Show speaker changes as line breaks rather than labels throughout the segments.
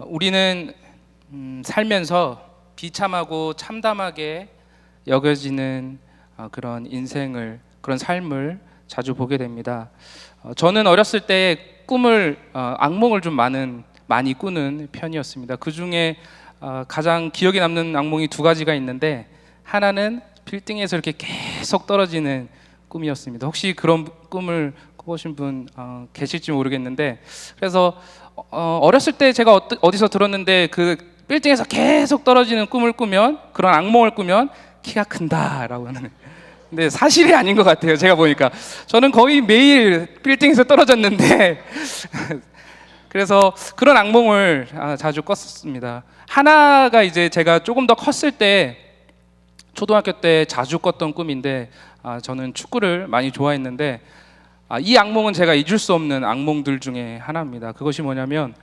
우리는 살면서 비참하고 참담하게 여겨지는 그런 삶을 자주 보게 됩니다. 저는 어렸을 때 악몽을 좀 많이 꾸는 편이었습니다. 그 중에 가장 기억에 남는 악몽이 두 가지가 있는데, 하나는 빌딩에서 이렇게 계속 떨어지는 꿈이었습니다. 혹시 그런 꿈을 꿔보신 분 계실지 모르겠는데, 그래서 어렸을 때 제가 어디서 들었는데, 그 빌딩에서 계속 떨어지는 꿈을 꾸면, 그런 악몽을 꾸면 키가 큰다라고 하는. 근데 사실이 아닌 것 같아요. 제가 보니까 저는 거의 매일 빌딩에서 떨어졌는데 그래서 그런 악몽을 자주 꿨었습니다. 하나가 이제 제가 조금 더 컸을 때, 초등학교 때 자주 꿨던 꿈인데, 저는 축구를 많이 좋아했는데, 이 악몽은 제가 잊을 수 없는 악몽들 중에 하나입니다. 그것이 뭐냐면,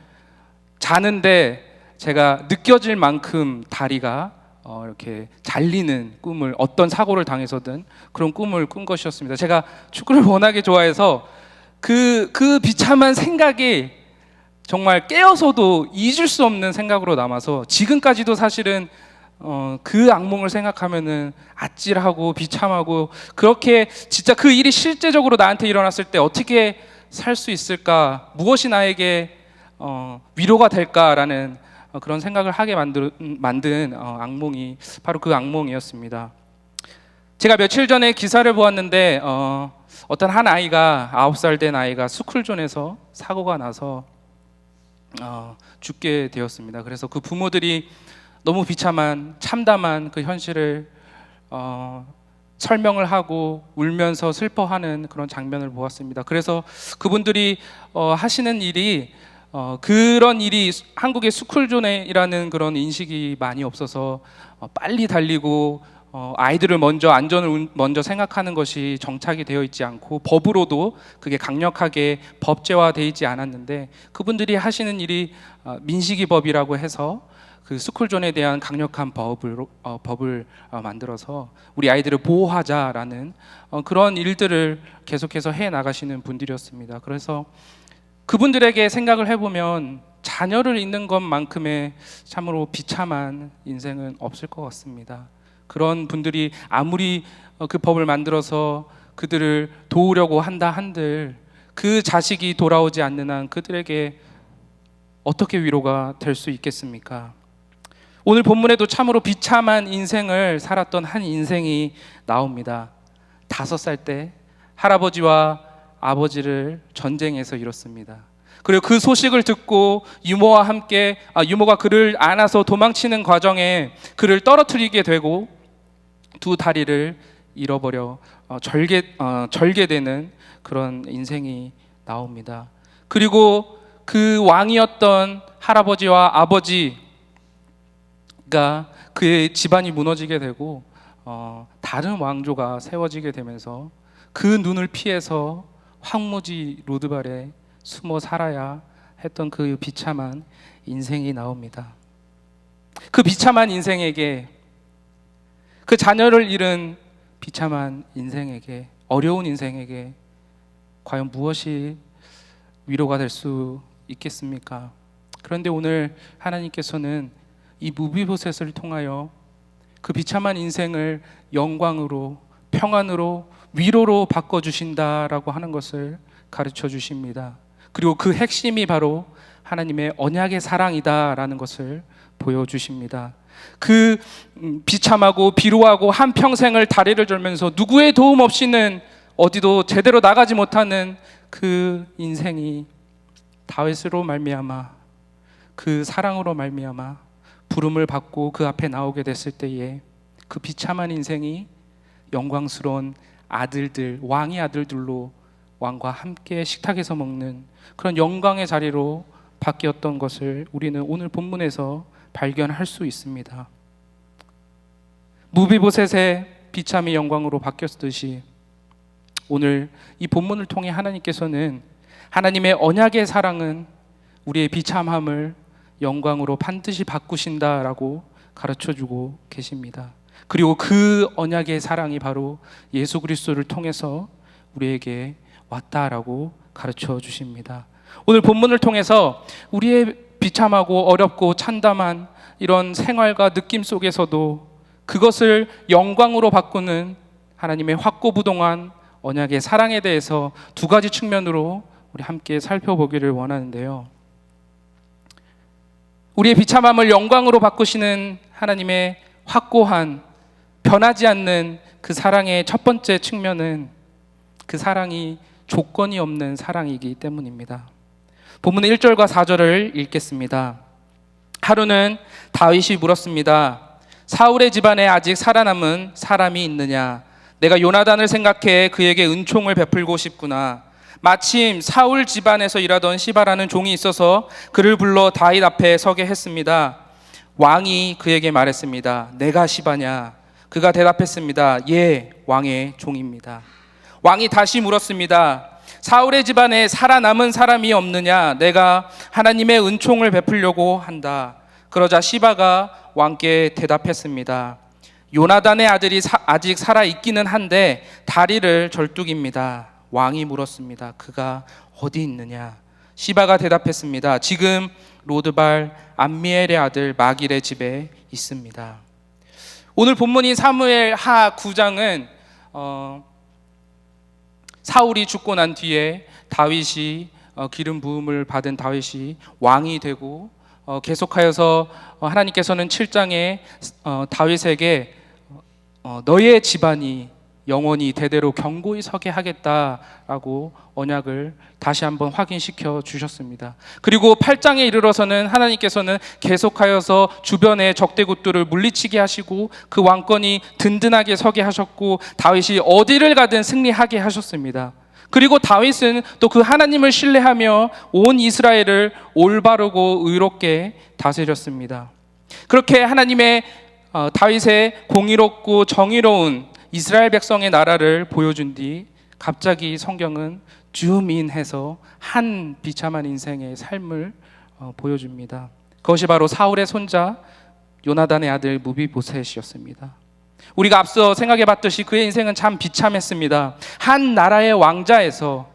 자는데 제가 느껴질 만큼 다리가 이렇게 잘리는 꿈을, 어떤 사고를 당해서든 그런 꿈을 꾼 것이었습니다. 제가 축구를 워낙에 좋아해서 그 비참한 생각이 정말 깨어서도 잊을 수 없는 생각으로 남아서, 지금까지도 사실은 그 악몽을 생각하면은 아찔하고 비참하고, 그렇게 진짜 그 일이 실제적으로 나한테 일어났을 때 어떻게 살 수 있을까, 무엇이 나에게 위로가 될까라는 그런 생각을 하게 만든 악몽이 바로 그 악몽이었습니다. 제가 며칠 전에 기사를 보았는데, 어떤 한 아이가, 9살 된 아이가 스쿨존에서 사고가 나서 죽게 되었습니다. 그래서 그 부모들이 너무 비참한, 참담한 그 현실을 설명을 하고 울면서 슬퍼하는 그런 장면을 보았습니다. 그래서 그분들이 하시는 일이, 그런 일이 한국의 스쿨존이라는 그런 인식이 많이 없어서 빨리 달리고 아이들을 안전을 먼저 생각하는 것이 정착이 되어 있지 않고, 법으로도 그게 강력하게 법제화되어 있지 않았는데, 그분들이 하시는 일이 민식이법이라고 해서 그 스쿨존에 대한 강력한 법을 만들어서 우리 아이들을 보호하자라는 그런 일들을 계속해서 해 나가시는 분들이었습니다. 그래서 그분들에게 생각을 해보면, 자녀를 잃는 것만큼의 참으로 비참한 인생은 없을 것 같습니다. 그런 분들이 아무리 그 법을 만들어서 그들을 도우려고 한다 한들, 그 자식이 돌아오지 않는 한 그들에게 어떻게 위로가 될 수 있겠습니까? 오늘 본문에도 참으로 비참한 인생을 살았던 한 인생이 나옵니다. 5살 때 할아버지와 아버지를 전쟁에서 잃었습니다. 그리고 그 소식을 듣고 유모와 함께, 유모가 그를 안아서 도망치는 과정에 그를 떨어뜨리게 되고, 두 다리를 잃어버려 절개되는 그런 인생이 나옵니다. 그리고 그 왕이었던 할아버지와 아버지가, 그의 집안이 무너지게 되고 다른 왕조가 세워지게 되면서 그 눈을 피해서 황무지 로드발에 숨어 살아야 했던 그 비참한 인생이 나옵니다. 그 비참한 인생에게, 그 자녀를 잃은 비참한 인생에게, 어려운 인생에게 과연 무엇이 위로가 될 수 있겠습니까? 그런데 오늘 하나님께서는 이 무비보셋을 통하여 그 비참한 인생을 영광으로, 평안으로, 위로로 바꿔주신다라고 하는 것을 가르쳐 주십니다. 그리고 그 핵심이 바로 하나님의 언약의 사랑이다라는 것을 보여주십니다. 그 비참하고 비루하고 한평생을 다리를 절면서 누구의 도움 없이는 어디도 제대로 나가지 못하는 그 인생이 다윗으로 말미암아, 그 사랑으로 말미암아 부름을 받고 그 앞에 나오게 됐을 때에, 그 비참한 인생이 영광스러운 아들들, 왕의 아들들로 왕과 함께 식탁에서 먹는 그런 영광의 자리로 바뀌었던 것을 우리는 오늘 본문에서 발견할 수 있습니다. 무비보셋의 비참이 영광으로 바뀌었듯이, 오늘 이 본문을 통해 하나님께서는 하나님의 언약의 사랑은 우리의 비참함을 영광으로 반드시 바꾸신다라고 가르쳐주고 계십니다. 그리고 그 언약의 사랑이 바로 예수 그리스도를 통해서 우리에게 왔다라고 가르쳐 주십니다. 오늘 본문을 통해서 우리의 비참하고 어렵고 참담한 이런 생활과 느낌 속에서도 그것을 영광으로 바꾸는 하나님의 확고부동한 언약의 사랑에 대해서 두 가지 측면으로 우리 함께 살펴보기를 원하는데요. 우리의 비참함을 영광으로 바꾸시는 하나님의 확고한, 변하지 않는 그 사랑의 첫 번째 측면은 그 사랑이 조건이 없는 사랑이기 때문입니다. 본문 1절과 4절을 읽겠습니다. 하루는 다윗이 물었습니다. 사울의 집안에 아직 살아남은 사람이 있느냐? 내가 요나단을 생각해 그에게 은총을 베풀고 싶구나. 마침 사울 집안에서 일하던 시바라는 종이 있어서 그를 불러 다윗 앞에 서게 했습니다. 왕이 그에게 말했습니다. 내가 시바냐? 그가 대답했습니다. 예, 왕의 종입니다. 왕이 다시 물었습니다. 사울의 집안에 살아남은 사람이 없느냐? 내가 하나님의 은총을 베풀려고 한다. 그러자 시바가 왕께 대답했습니다. 요나단의 아들이 아직 살아있기는 한데 다리를 절뚝입니다. 왕이 물었습니다. 그가 어디 있느냐? 시바가 대답했습니다. 지금 로드발 암미엘의 아들 마길의 집에 있습니다. 오늘 본문인 사무엘 하 9장은 사울이 죽고 난 뒤에 다윗이 기름 부음을 받은 다윗이 왕이 되고 계속하여서 하나님께서는 7장에 다윗에게 너의 집안이 영원히 대대로 견고히 서게 하겠다라고 언약을 다시 한번 확인시켜 주셨습니다. 그리고 8장에 이르러서는 하나님께서는 계속하여서 주변의 적대국들을 물리치게 하시고 그 왕권이 든든하게 서게 하셨고 다윗이 어디를 가든 승리하게 하셨습니다. 그리고 다윗은 또 그 하나님을 신뢰하며 온 이스라엘을 올바르고 의롭게 다스렸습니다. 그렇게 하나님의 다윗의 공의롭고 정의로운 이스라엘 백성의 나라를 보여준 뒤 갑자기 성경은 줌인해서 한 비참한 인생의 삶을 보여줍니다. 그것이 바로 사울의 손자 요나단의 아들 무비보셋이었습니다. 우리가 앞서 생각해 봤듯이 그의 인생은 참 비참했습니다. 한 나라의 왕자에서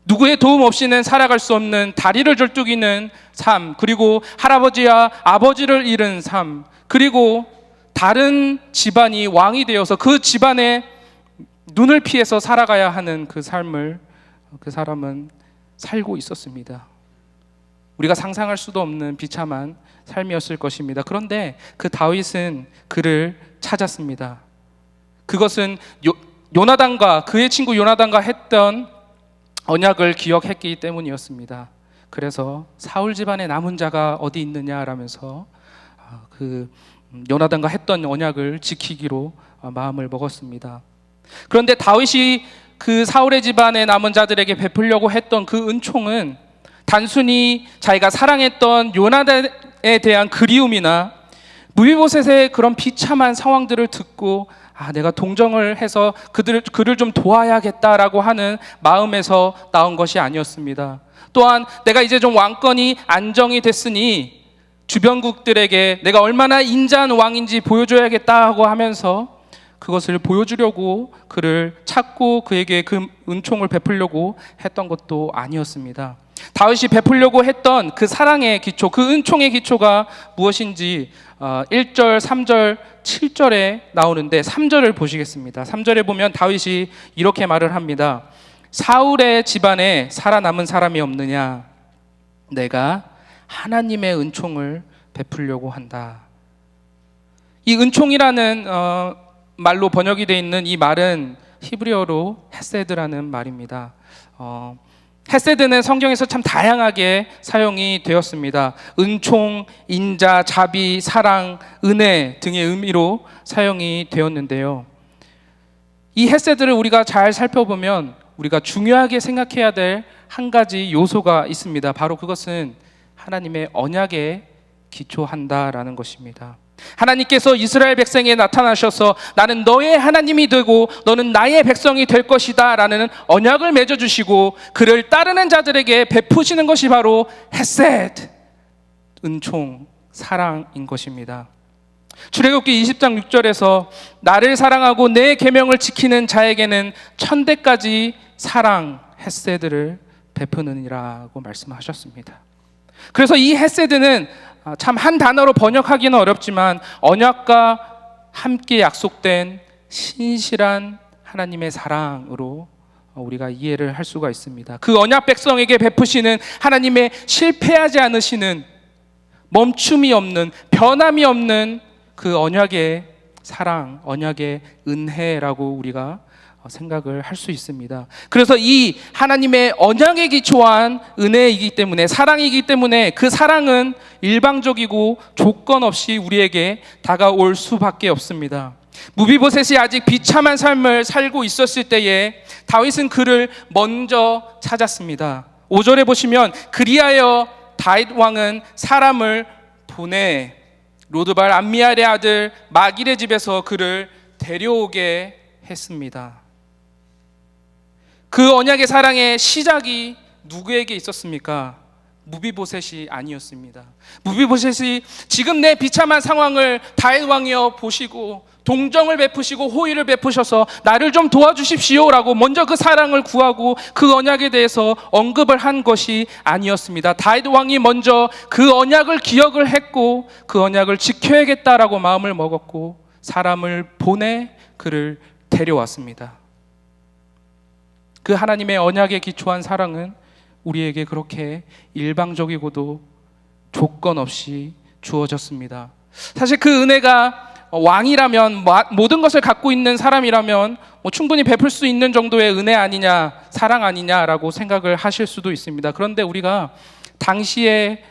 누구의 도움 없이는 살아갈 수 없는 다리를 절뚝이는 삶, 그리고 할아버지와 아버지를 잃은 삶, 그리고 다른 집안이 왕이 되어서 그 집안의 눈을 피해서 살아가야 하는 그 삶을 그 사람은 살고 있었습니다. 우리가 상상할 수도 없는 비참한 삶이었을 것입니다. 그런데 그 다윗은 그를 찾았습니다. 그것은 요나단과 그의 친구 요나단과 했던 언약을 기억했기 때문이었습니다. 그래서 사울 집안의 남은 자가 어디 있느냐라면서 그 요나단과 했던 언약을 지키기로 마음을 먹었습니다. 그런데 다윗이 그 사울의 집안의 남은 자들에게 베풀려고 했던 그 은총은 단순히 자기가 사랑했던 요나단에 대한 그리움이나 무비보셋의 그런 비참한 상황들을 듣고 내가 동정을 해서 그를 좀 도와야겠다라고 하는 마음에서 나온 것이 아니었습니다. 또한 내가 이제 좀 왕권이 안정이 됐으니 주변국들에게 내가 얼마나 인자한 왕인지 보여줘야겠다고 하면서 그것을 보여주려고 그를 찾고 그에게 그 은총을 베풀려고 했던 것도 아니었습니다. 다윗이 베풀려고 했던 그 사랑의 기초, 그 은총의 기초가 무엇인지 1절, 3절, 7절에 나오는데 3절을 보시겠습니다. 3절에 보면 다윗이 이렇게 말을 합니다. 사울의 집안에 살아남은 사람이 없느냐? 내가 하나님의 은총을 베풀려고 한다. 이 은총이라는 말로 번역이 되어 있는 이 말은 히브리어로 헤세드라는 말입니다. 헤세드는 성경에서 참 다양하게 사용이 되었습니다. 은총, 인자, 자비, 사랑, 은혜 등의 의미로 사용이 되었는데요. 이 헤세드를 우리가 잘 살펴보면 우리가 중요하게 생각해야 될 한 가지 요소가 있습니다. 바로 그것은 하나님의 언약에 기초한다라는 것입니다. 하나님께서 이스라엘 백성에 나타나셔서 나는 너의 하나님이 되고 너는 나의 백성이 될 것이다 라는 언약을 맺어주시고 그를 따르는 자들에게 베푸시는 것이 바로 헤세드, 은총, 사랑인 것입니다. 출애굽기 20장 6절에서 나를 사랑하고 내 계명을 지키는 자에게는 천대까지 사랑, 헤세드를 베푸느니라고 말씀하셨습니다. 그래서 이 헤세드는 참 한 단어로 번역하기는 어렵지만 언약과 함께 약속된 신실한 하나님의 사랑으로 우리가 이해를 할 수가 있습니다. 그 언약 백성에게 베푸시는 하나님의 실패하지 않으시는, 멈춤이 없는, 변함이 없는 그 언약의 사랑, 언약의 은혜라고 우리가 생각을 할 수 있습니다. 그래서 이 하나님의 언약에 기초한 은혜이기 때문에, 사랑이기 때문에 그 사랑은 일방적이고 조건 없이 우리에게 다가올 수밖에 없습니다. 무비보셋이 아직 비참한 삶을 살고 있었을 때에 다윗은 그를 먼저 찾았습니다. 5절에 보시면 그리하여 다윗 왕은 사람을 보내 로드발 암미알의 아들 마길의 집에서 그를 데려오게 했습니다. 그 언약의 사랑의 시작이 누구에게 있었습니까? 무비보셋이 아니었습니다. 무비보셋이 지금 내 비참한 상황을 다윗 왕이여 보시고 동정을 베푸시고 호의를 베푸셔서 나를 좀 도와주십시오라고 먼저 그 사랑을 구하고 그 언약에 대해서 언급을 한 것이 아니었습니다. 다윗 왕이 먼저 그 언약을 기억을 했고 그 언약을 지켜야겠다라고 마음을 먹었고 사람을 보내 그를 데려왔습니다. 그 하나님의 언약에 기초한 사랑은 우리에게 그렇게 일방적이고도 조건 없이 주어졌습니다. 사실 그 은혜가 왕이라면, 모든 것을 갖고 있는 사람이라면 충분히 베풀 수 있는 정도의 은혜 아니냐, 사랑 아니냐라고 생각을 하실 수도 있습니다. 그런데 우리가 당시에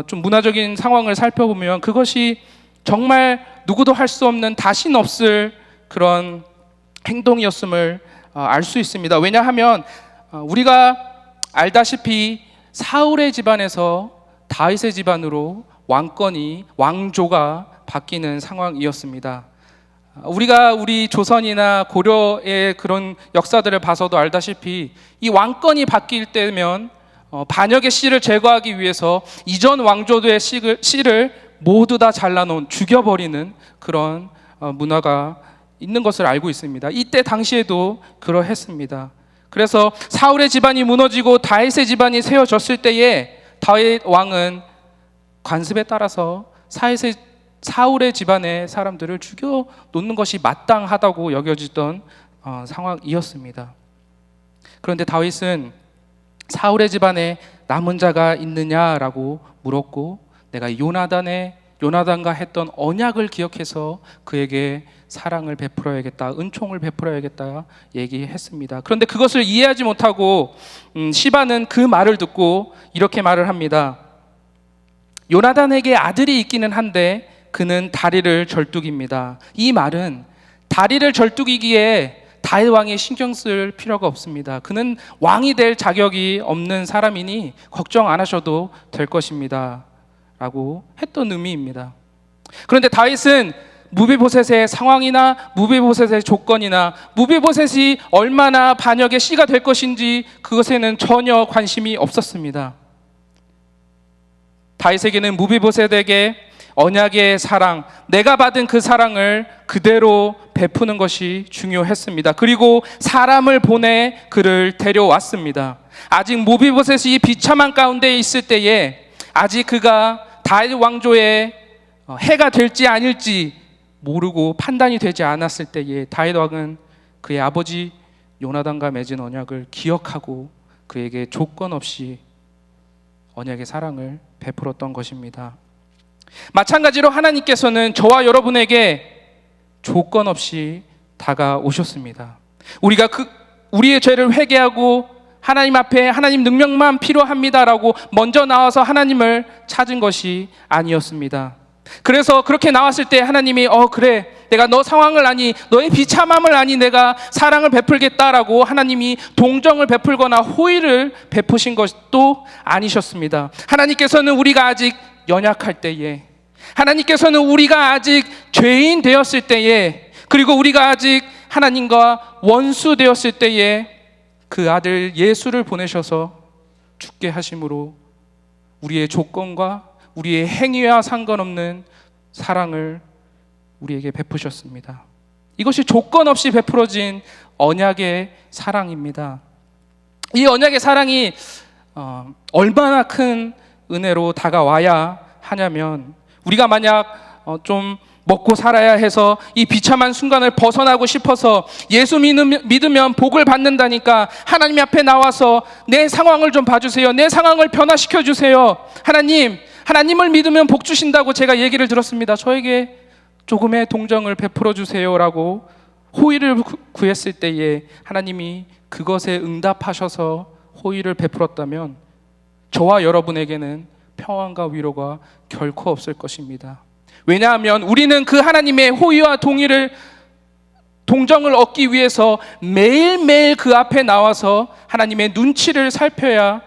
좀 문화적인 상황을 살펴보면 그것이 정말 누구도 할 수 없는, 다시는 없을 그런 행동이었음을 알 수 있습니다. 왜냐하면 우리가 알다시피 사울의 집안에서 다윗의 집안으로 왕권이, 왕조가 바뀌는 상황이었습니다. 우리가 우리 조선이나 고려의 그런 역사들을 봐서도 알다시피 이 왕권이 바뀔 때면 반역의 씨를 제거하기 위해서 이전 왕조들의 씨를 모두 다 잘라놓은, 죽여버리는 그런 문화가 있는 것을 알고 있습니다. 이때 당시에도 그러했습니다. 그래서 사울의 집안이 무너지고 다윗의 집안이 세워졌을 때에 다윗 왕은 관습에 따라서 사울의 집안의 사람들을 죽여 놓는 것이 마땅하다고 여겨지던 상황이었습니다. 그런데 다윗은 사울의 집안에 남은 자가 있느냐라고 물었고 내가 요나단과 했던 언약을 기억해서 그에게 사랑을 베풀어야겠다, 은총을 베풀어야겠다 얘기했습니다. 그런데 그것을 이해하지 못하고 시바는 그 말을 듣고 이렇게 말을 합니다. 요나단에게 아들이 있기는 한데 그는 다리를 절뚝입니다. 이 말은 다리를 절뚝이기에 다윗 왕이 신경 쓸 필요가 없습니다. 그는 왕이 될 자격이 없는 사람이니 걱정 안 하셔도 될 것입니다 라고 했던 의미입니다. 그런데 다윗은 무비보셋의 상황이나 무비보셋의 조건이나 무비보셋이 얼마나 반역의 씨가 될 것인지 그것에는 전혀 관심이 없었습니다. 다윗에게는 무비보셋에게 언약의 사랑, 내가 받은 그 사랑을 그대로 베푸는 것이 중요했습니다. 그리고 사람을 보내 그를 데려왔습니다. 아직 무비보셋이 비참한 가운데 있을 때에 아직 그가 다윗 왕조의 해가 될지 아닐지 모르고 판단이 되지 않았을 때에 다윗 왕은 그의 아버지 요나단과 맺은 언약을 기억하고 그에게 조건 없이 언약의 사랑을 베풀었던 것입니다. 마찬가지로 하나님께서는 저와 여러분에게 조건 없이 다가오셨습니다. 우리가 우리의 죄를 회개하고 하나님 앞에 하나님 능력만 필요합니다라고 먼저 나와서 하나님을 찾은 것이 아니었습니다. 그래서 그렇게 나왔을 때 하나님이 그래, 내가 너 상황을 아니, 너의 비참함을 아니 내가 사랑을 베풀겠다라고 하나님이 동정을 베풀거나 호의를 베푸신 것도 아니셨습니다. 하나님께서는 우리가 아직 연약할 때에, 하나님께서는 우리가 아직 죄인 되었을 때에, 그리고 우리가 아직 하나님과 원수 되었을 때에 그 아들 예수를 보내셔서 죽게 하심으로 우리의 조건과 우리의 행위와 상관없는 사랑을 우리에게 베푸셨습니다. 이것이 조건 없이 베풀어진 언약의 사랑입니다. 이 언약의 사랑이 얼마나 큰 은혜로 다가와야 하냐면, 우리가 만약 좀 먹고 살아야 해서 이 비참한 순간을 벗어나고 싶어서 예수 믿으면 복을 받는다니까 하나님 앞에 나와서 내 상황을 좀 봐주세요, 내 상황을 변화시켜 주세요, 하나님을 믿으면 복 주신다고 제가 얘기를 들었습니다. 저에게 조금의 동정을 베풀어 주세요라고 호의를 구했을 때에 하나님이 그것에 응답하셔서 호의를 베풀었다면 저와 여러분에게는 평안과 위로가 결코 없을 것입니다. 왜냐하면 우리는 그 하나님의 호의와 동정을 얻기 위해서 매일매일 그 앞에 나와서 하나님의 눈치를 살펴야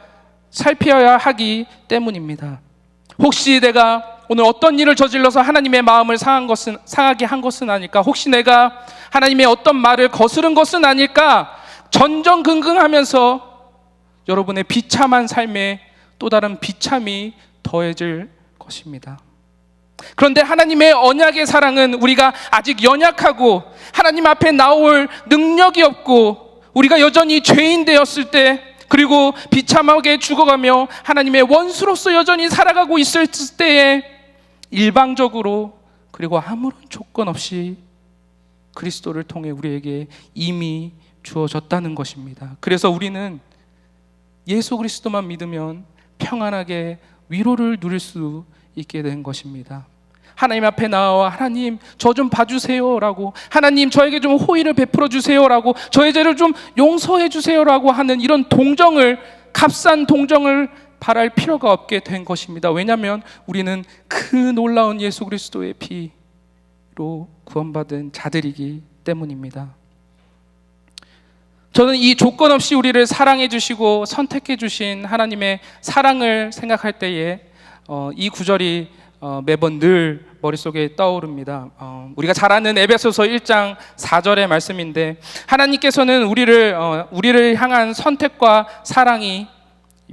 하기 때문입니다. 혹시 내가 오늘 어떤 일을 저질러서 하나님의 마음을 상하게 한 것은 아닐까? 혹시 내가 하나님의 어떤 말을 거스른 것은 아닐까? 전전긍긍하면서 여러분의 비참한 삶에 또 다른 비참이 더해질 것입니다. 그런데 하나님의 언약의 사랑은 우리가 아직 연약하고 하나님 앞에 나올 능력이 없고 우리가 여전히 죄인 되었을 때, 그리고 비참하게 죽어가며 하나님의 원수로서 여전히 살아가고 있을 때에 일방적으로, 그리고 아무런 조건 없이 그리스도를 통해 우리에게 이미 주어졌다는 것입니다. 그래서 우리는 예수 그리스도만 믿으면 평안하게 위로를 누릴 수 있게 된 것입니다. 하나님 앞에 나와 하나님 저 좀 봐주세요 라고, 하나님 저에게 좀 호의를 베풀어 주세요 라고, 저의 죄를 좀 용서해 주세요 라고 하는 이런 값싼 동정을 바랄 필요가 없게 된 것입니다. 왜냐하면 우리는 그 놀라운 예수 그리스도의 피로 구원받은 자들이기 때문입니다. 저는 이 조건 없이 우리를 사랑해 주시고 선택해 주신 하나님의 사랑을 생각할 때에 이 구절이 매번 늘 머릿속에 떠오릅니다. 우리가 잘 아는 에베소서 1장 4절의 말씀인데, 하나님께서는 우리를 향한 선택과 사랑이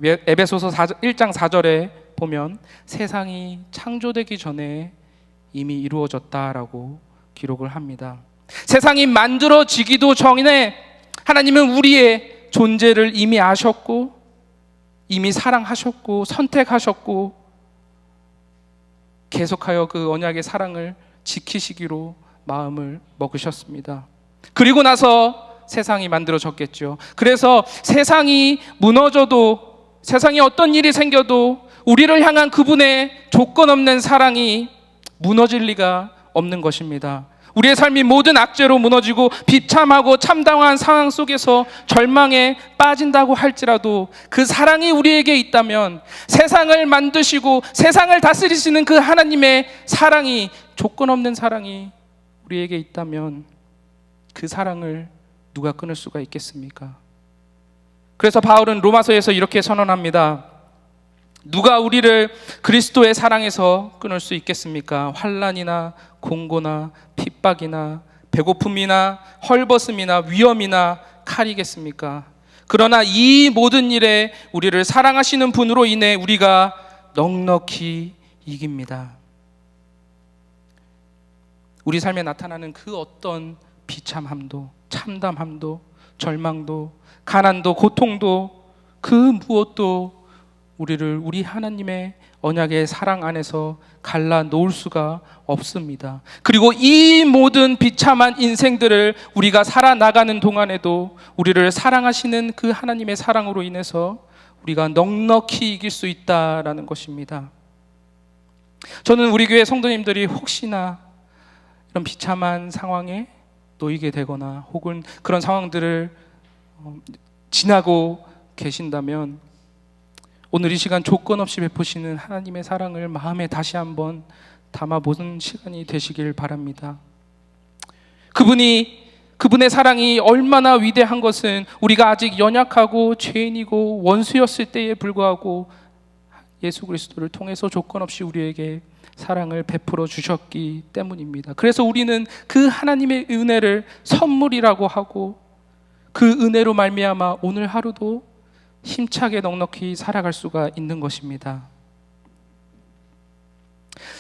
에베소서 1장 4절에 보면 세상이 창조되기 전에 이미 이루어졌다라고 기록을 합니다. 세상이 만들어지기도 전에 하나님은 우리의 존재를 이미 아셨고, 이미 사랑하셨고, 선택하셨고, 계속하여 그 언약의 사랑을 지키시기로 마음을 먹으셨습니다. 그리고 나서 세상이 만들어졌겠죠. 그래서 세상이 무너져도, 세상에 어떤 일이 생겨도 우리를 향한 그분의 조건 없는 사랑이 무너질 리가 없는 것입니다. 우리의 삶이 모든 악재로 무너지고 비참하고 참담한 상황 속에서 절망에 빠진다고 할지라도 그 사랑이 우리에게 있다면, 세상을 만드시고 세상을 다스리시는 그 하나님의 사랑이, 조건 없는 사랑이 우리에게 있다면 그 사랑을 누가 끊을 수가 있겠습니까? 그래서 바울은 로마서에서 이렇게 선언합니다. 누가 우리를 그리스도의 사랑에서 끊을 수 있겠습니까? 환난이나 공고나 핍박이나 배고픔이나 헐벗음이나 위험이나 칼이겠습니까? 그러나 이 모든 일에 우리를 사랑하시는 분으로 인해 우리가 넉넉히 이깁니다. 우리 삶에 나타나는 그 어떤 비참함도, 참담함도, 절망도, 가난도, 고통도, 그 무엇도 우리를 우리 하나님의 언약의 사랑 안에서 갈라 놓을 수가 없습니다. 그리고 이 모든 비참한 인생들을 우리가 살아나가는 동안에도 우리를 사랑하시는 그 하나님의 사랑으로 인해서 우리가 넉넉히 이길 수 있다라는 것입니다. 저는 우리 교회 성도님들이 혹시나 이런 비참한 상황에 놓이게 되거나 혹은 그런 상황들을 지나고 계신다면 오늘 이 시간 조건 없이 베푸시는 하나님의 사랑을 마음에 다시 한번 담아보는 시간이 되시길 바랍니다. 그분의 사랑이 얼마나 위대한 것은 우리가 아직 연약하고 죄인이고 원수였을 때에 불구하고 예수 그리스도를 통해서 조건 없이 우리에게 사랑을 베풀어 주셨기 때문입니다. 그래서 우리는 그 하나님의 은혜를 선물이라고 하고, 그 은혜로 말미암아 오늘 하루도 힘차게 넉넉히 살아갈 수가 있는 것입니다.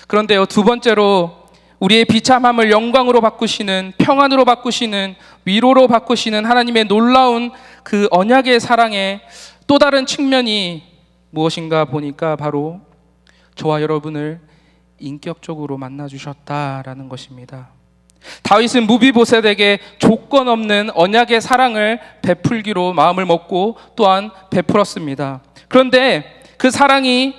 그런데요, 두 번째로 우리의 비참함을 영광으로 바꾸시는, 평안으로 바꾸시는, 위로로 바꾸시는 하나님의 놀라운 그 언약의 사랑의 또 다른 측면이 무엇인가 보니까 바로 저와 여러분을 인격적으로 만나주셨다라는 것입니다. 다윗은 무비보셋에게 조건 없는 언약의 사랑을 베풀기로 마음을 먹고 또한 베풀었습니다. 그런데 그 사랑이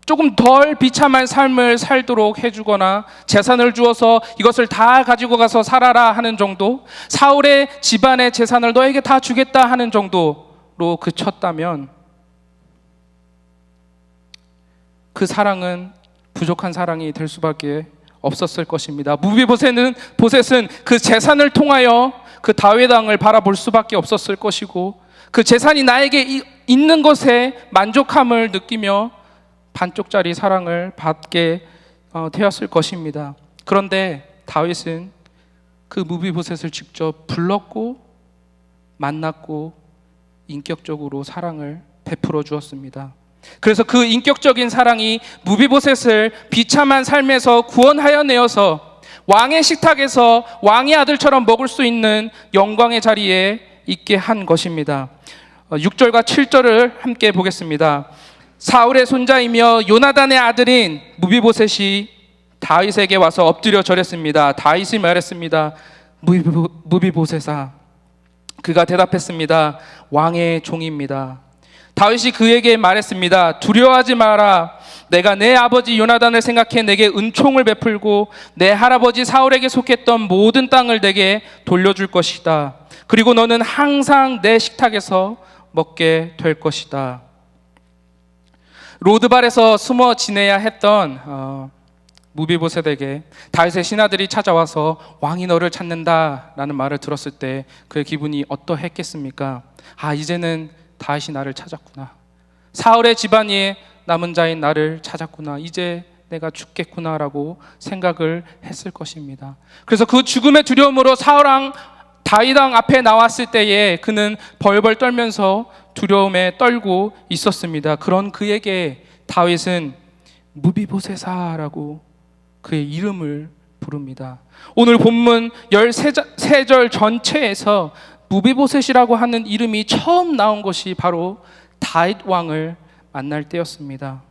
조금 덜 비참한 삶을 살도록 해주거나 재산을 주어서 이것을 다 가지고 가서 살아라 하는 정도, 사울의 집안의 재산을 너에게 다 주겠다 하는 정도로 그쳤다면 그 사랑은 부족한 사랑이 될 수밖에 없었을 것입니다. 무비보셋은 그 재산을 통하여 그 다윗 왕을 바라볼 수밖에 없었을 것이고, 그 재산이 나에게 있는 것에 만족함을 느끼며 반쪽짜리 사랑을 받게 되었을 것입니다. 그런데 다윗은 그 무비보셋을 직접 불렀고 만났고 인격적으로 사랑을 베풀어 주었습니다. 그래서 그 인격적인 사랑이 무비보셋을 비참한 삶에서 구원하여 내어서 왕의 식탁에서 왕의 아들처럼 먹을 수 있는 영광의 자리에 있게 한 것입니다. 6절과 7절을 함께 보겠습니다. 사울의 손자이며 요나단의 아들인 무비보셋이 다윗에게 와서 엎드려 절했습니다. 다윗이 말했습니다. 무비보셋아. 그가 대답했습니다. 왕의 종입니다. 다윗이 그에게 말했습니다. 두려워하지 마라. 내가 내 아버지 요나단을 생각해 내게 은총을 베풀고 내 할아버지 사울에게 속했던 모든 땅을 내게 돌려줄 것이다. 그리고 너는 항상 내 식탁에서 먹게 될 것이다. 로드발에서 숨어 지내야 했던 무비보셋에게 다윗의 신하들이 찾아와서 왕이 너를 찾는다라는 말을 들었을 때 그의 기분이 어떠했겠습니까? 이제는 다윗이 나를 찾았구나. 사울의 집안에 남은 자인 나를 찾았구나. 이제 내가 죽겠구나라고 생각을 했을 것입니다. 그래서 그 죽음의 두려움으로 사울왕 다윗 왕 앞에 나왔을 때에 그는 벌벌 떨면서 두려움에 떨고 있었습니다. 그런 그에게 다윗은 무비보셋아라고 그의 이름을 부릅니다. 오늘 본문 13절 전체에서 무비보셋이라고 하는 이름이 처음 나온 것이 바로 다윗 왕을 만날 때였습니다.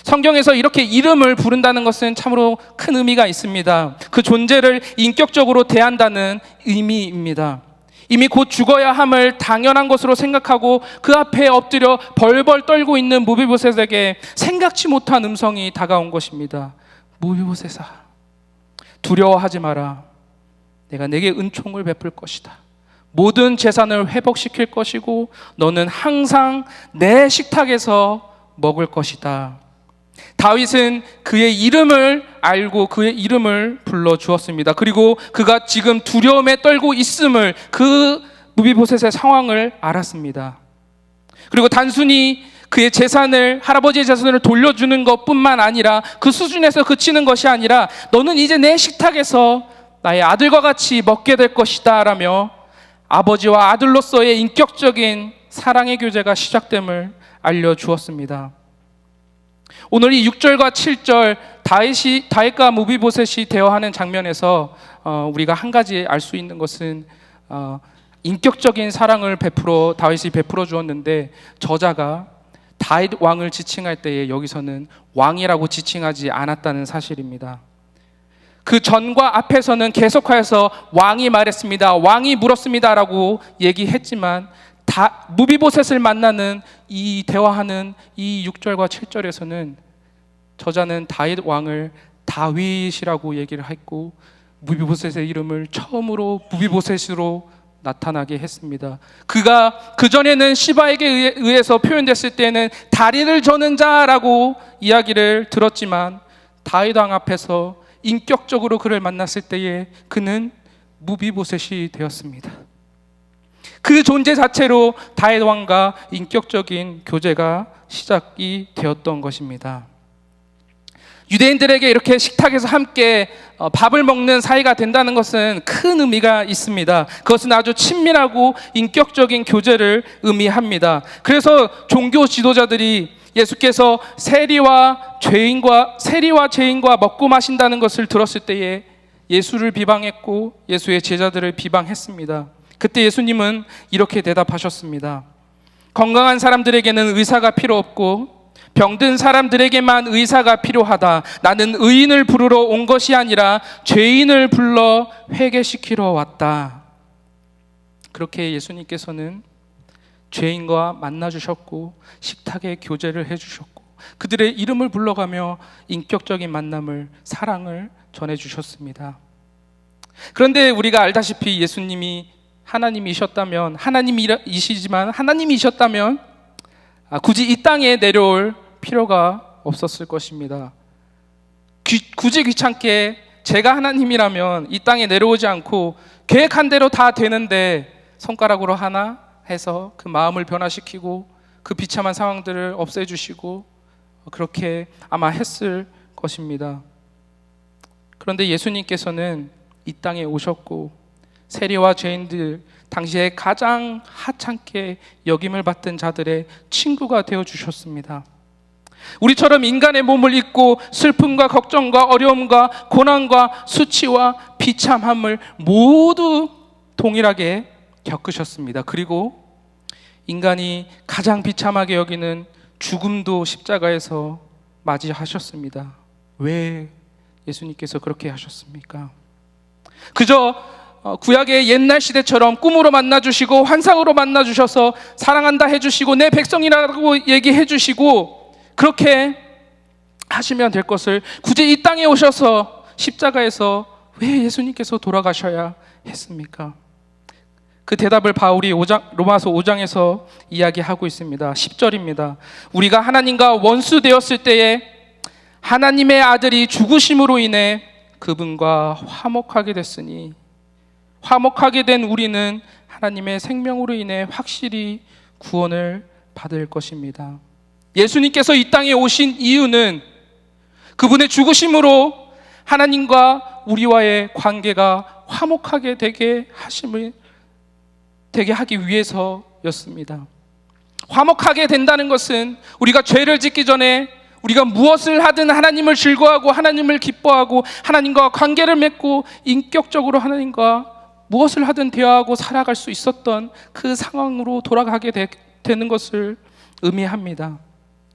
성경에서 이렇게 이름을 부른다는 것은 참으로 큰 의미가 있습니다. 그 존재를 인격적으로 대한다는 의미입니다. 이미 곧 죽어야 함을 당연한 것으로 생각하고 그 앞에 엎드려 벌벌 떨고 있는 무비보셋에게 생각지 못한 음성이 다가온 것입니다. 무비보셋아, 두려워하지 마라. 내가 내게 은총을 베풀 것이다. 모든 재산을 회복시킬 것이고 너는 항상 내 식탁에서 먹을 것이다. 다윗은 그의 이름을 알고 그의 이름을 불러주었습니다. 그리고 그가 지금 두려움에 떨고 있음을, 그 무비보셋의 상황을 알았습니다. 그리고 단순히 그의 재산을, 할아버지의 재산을 돌려주는 것뿐만 아니라 그 수준에서 그치는 것이 아니라 너는 이제 내 식탁에서 나의 아들과 같이 먹게 될 것이다 라며 아버지와 아들로서의 인격적인 사랑의 교제가 시작됨을 알려주었습니다. 오늘 이 6절과 7절 다윗과 무비보셋이 대화하는 장면에서 우리가 한 가지 알 수 있는 것은 인격적인 사랑을 다윗이 베풀어 주었는데 저자가 다윗 왕을 지칭할 때에 여기서는 왕이라고 지칭하지 않았다는 사실입니다. 그 전과 앞에서는 계속하여서 왕이 말했습니다, 왕이 물었습니다 라고 얘기했지만 무비보셋을 만나는 이 대화하는 이 6절과 7절에서는 저자는 다윗 왕을 다윗이라고 얘기를 했고 무비보셋의 이름을 처음으로 무비보셋으로 나타나게 했습니다. 그가 그전에는 시바에게 의해서 표현됐을 때는 다리를 저는 자라고 이야기를 들었지만 다윗 왕 앞에서 인격적으로 그를 만났을 때에 그는 무비보셋이 되었습니다. 그 존재 자체로 다윗 왕과 인격적인 교제가 시작이 되었던 것입니다. 유대인들에게 이렇게 식탁에서 함께 밥을 먹는 사이가 된다는 것은 큰 의미가 있습니다. 그것은 아주 친밀하고 인격적인 교제를 의미합니다. 그래서 종교 지도자들이 예수께서 세리와 죄인과 먹고 마신다는 것을 들었을 때에 예수를 비방했고 예수의 제자들을 비방했습니다. 그때 예수님은 이렇게 대답하셨습니다. 건강한 사람들에게는 의사가 필요 없고 병든 사람들에게만 의사가 필요하다. 나는 의인을 부르러 온 것이 아니라 죄인을 불러 회개시키러 왔다. 그렇게 예수님께서는 죄인과 만나주셨고 식탁에 교제를 해주셨고 그들의 이름을 불러가며 인격적인 만남을, 사랑을 전해주셨습니다. 그런데 우리가 알다시피 예수님이 하나님이셨다면, 하나님이시지만 굳이 이 땅에 내려올 필요가 없었을 것입니다. 굳이 귀찮게 제가 하나님이라면 이 땅에 내려오지 않고 계획한 대로 다 되는데 손가락으로 하나 해서 그 마음을 변화시키고 그 비참한 상황들을 없애주시고 그렇게 아마 했을 것입니다. 그런데 예수님께서는 이 땅에 오셨고 세리와 죄인들, 당시에 가장 하찮게 여김을 받던 자들의 친구가 되어주셨습니다. 우리처럼 인간의 몸을 입고 슬픔과 걱정과 어려움과 고난과 수치와 비참함을 모두 동일하게 겪으셨습니다. 그리고 인간이 가장 비참하게 여기는 죽음도 십자가에서 맞이하셨습니다. 왜 예수님께서 그렇게 하셨습니까? 그저 구약의 옛날 시대처럼 꿈으로 만나주시고 환상으로 만나주셔서 사랑한다 해주시고 내 백성이라고 얘기해 주시고 그렇게 하시면 될 것을 굳이 이 땅에 오셔서 십자가에서 왜 예수님께서 돌아가셔야 했습니까? 그 대답을 바울이 로마서 5장에서 이야기하고 있습니다. 10절입니다. 우리가 하나님과 원수 되었을 때에 하나님의 아들이 죽으심으로 인해 그분과 화목하게 됐으니 화목하게 된 우리는 하나님의 생명으로 인해 확실히 구원을 받을 것입니다. 예수님께서 이 땅에 오신 이유는 그분의 죽으심으로 하나님과 우리와의 관계가 화목하게 되게 하기 위해서였습니다. 화목하게 된다는 것은 우리가 죄를 짓기 전에 우리가 무엇을 하든 하나님을 즐거워하고 하나님을 기뻐하고 하나님과 관계를 맺고 인격적으로 하나님과 무엇을 하든 대화하고 살아갈 수 있었던 그 상황으로 돌아가게 되는 것을 의미합니다.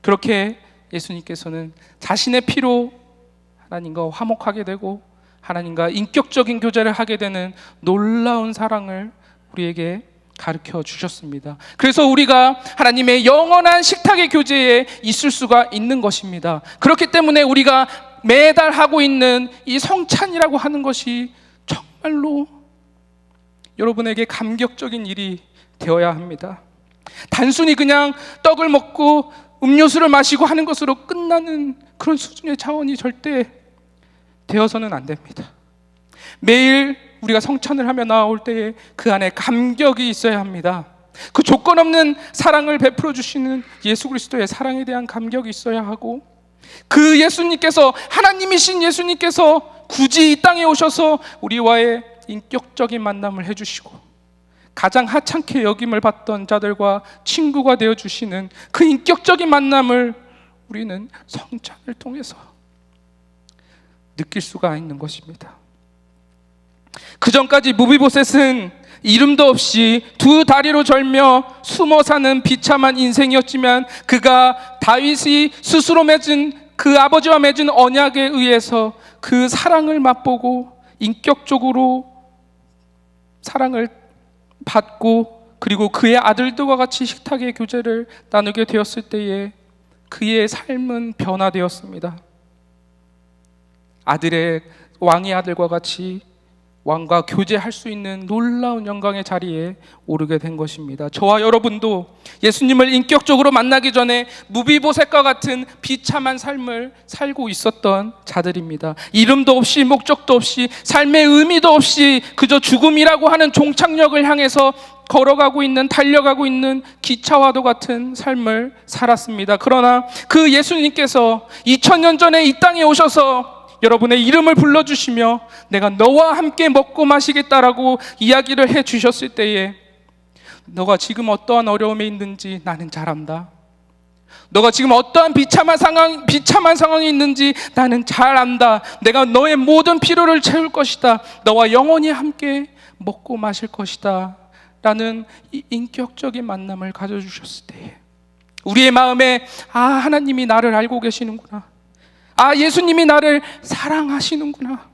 그렇게 예수님께서는 자신의 피로 하나님과 화목하게 되고 하나님과 인격적인 교제를 하게 되는 놀라운 사랑을 우리에게 가르쳐 주셨습니다. 그래서 우리가 하나님의 영원한 식탁의 교제에 있을 수가 있는 것입니다. 그렇기 때문에 우리가 매달 하고 있는 이 성찬이라고 하는 것이 정말로 여러분에게 감격적인 일이 되어야 합니다. 단순히 그냥 떡을 먹고 음료수를 마시고 하는 것으로 끝나는 그런 수준의 차원이 절대 되어서는 안 됩니다. 매일 우리가 성찬을 하며 나올 때에 그 안에 감격이 있어야 합니다. 그 조건 없는 사랑을 베풀어 주시는 예수 그리스도의 사랑에 대한 감격이 있어야 하고 그 예수님께서, 하나님이신 예수님께서 굳이 이 땅에 오셔서 우리와의 인격적인 만남을 해주시고 가장 하찮게 여김을 받던 자들과 친구가 되어주시는 그 인격적인 만남을 우리는 성찬을 통해서 느낄 수가 있는 것입니다. 그 전까지 무비보셋은 이름도 없이 두 다리로 절며 숨어 사는 비참한 인생이었지만 그가 다윗이 스스로 맺은 그 아버지와 맺은 언약에 의해서 그 사랑을 맛보고 인격적으로 사랑을 받고 그리고 그의 아들들과 같이 식탁의 교제를 나누게 되었을 때에 그의 삶은 변화되었습니다. 왕의 아들과 같이 왕과 교제할 수 있는 놀라운 영광의 자리에 오르게 된 것입니다. 저와 여러분도 예수님을 인격적으로 만나기 전에 무비보셋과 같은 비참한 삶을 살고 있었던 자들입니다. 이름도 없이 목적도 없이 삶의 의미도 없이 그저 죽음이라고 하는 종착역을 향해서 걸어가고 있는, 달려가고 있는 기차와도 같은 삶을 살았습니다. 그러나 그 예수님께서 2000년 전에 이 땅에 오셔서 여러분의 이름을 불러주시며 내가 너와 함께 먹고 마시겠다라고 이야기를 해주셨을 때에 너가 지금 어떠한 어려움에 있는지 나는 잘 안다. 너가 지금 어떠한 비참한 상황이 있는지 나는 잘 안다. 내가 너의 모든 필요를 채울 것이다. 너와 영원히 함께 먹고 마실 것이다 라는 이 인격적인 만남을 가져주셨을 때에 우리의 마음에 하나님이 나를 알고 계시는구나, 예수님이 나를 사랑하시는구나,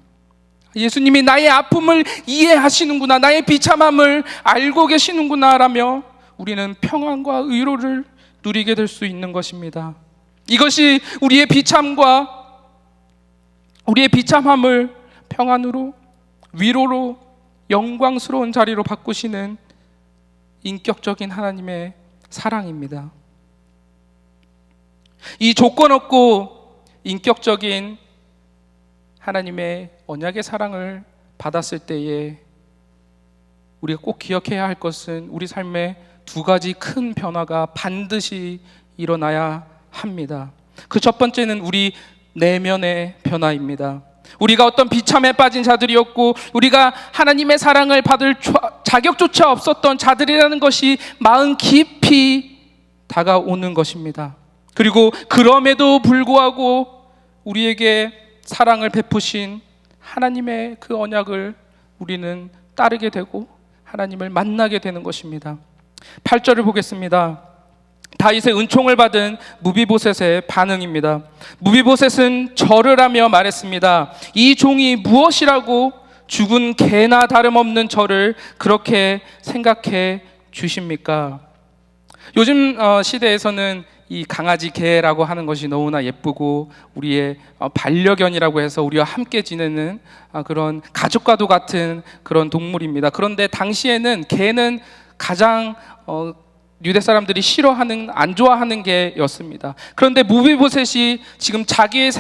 예수님이 나의 아픔을 이해하시는구나, 나의 비참함을 알고 계시는구나 라며 우리는 평안과 의로를 누리게 될 수 있는 것입니다. 이것이 우리의 비참과 우리의 비참함을 평안으로, 위로로, 영광스러운 자리로 바꾸시는 인격적인 하나님의 사랑입니다. 이 조건 없고 인격적인 하나님의 언약의 사랑을 받았을 때에 우리가 꼭 기억해야 할 것은 우리 삶에 두 가지 큰 변화가 반드시 일어나야 합니다. 그 첫 번째는 우리 내면의 변화입니다. 우리가 어떤 비참에 빠진 자들이었고 우리가 하나님의 사랑을 받을 자격조차 없었던 자들이라는 것이 마음 깊이 다가오는 것입니다. 그리고 그럼에도 불구하고 우리에게 사랑을 베푸신 하나님의 그 언약을 우리는 따르게 되고 하나님을 만나게 되는 것입니다. 8절을 보겠습니다. 다윗의 은총을 받은 무비보셋의 반응입니다. 무비보셋은 절을 하며 말했습니다. 이 종이 무엇이라고 죽은 개나 다름없는 저를 그렇게 생각해 주십니까? 요즘 시대에서는 이 강아지 개라고 하는 것이 너무나 예쁘고 우리의 반려견이라고 해서 우리와 함께 지내는 그런 가족과도 같은 그런 동물입니다. 그런데 당시에는 개는 가장 유대 사람들이 싫어하는, 안 좋아하는 개였습니다. 그런데 무비보셋이 지금 자기의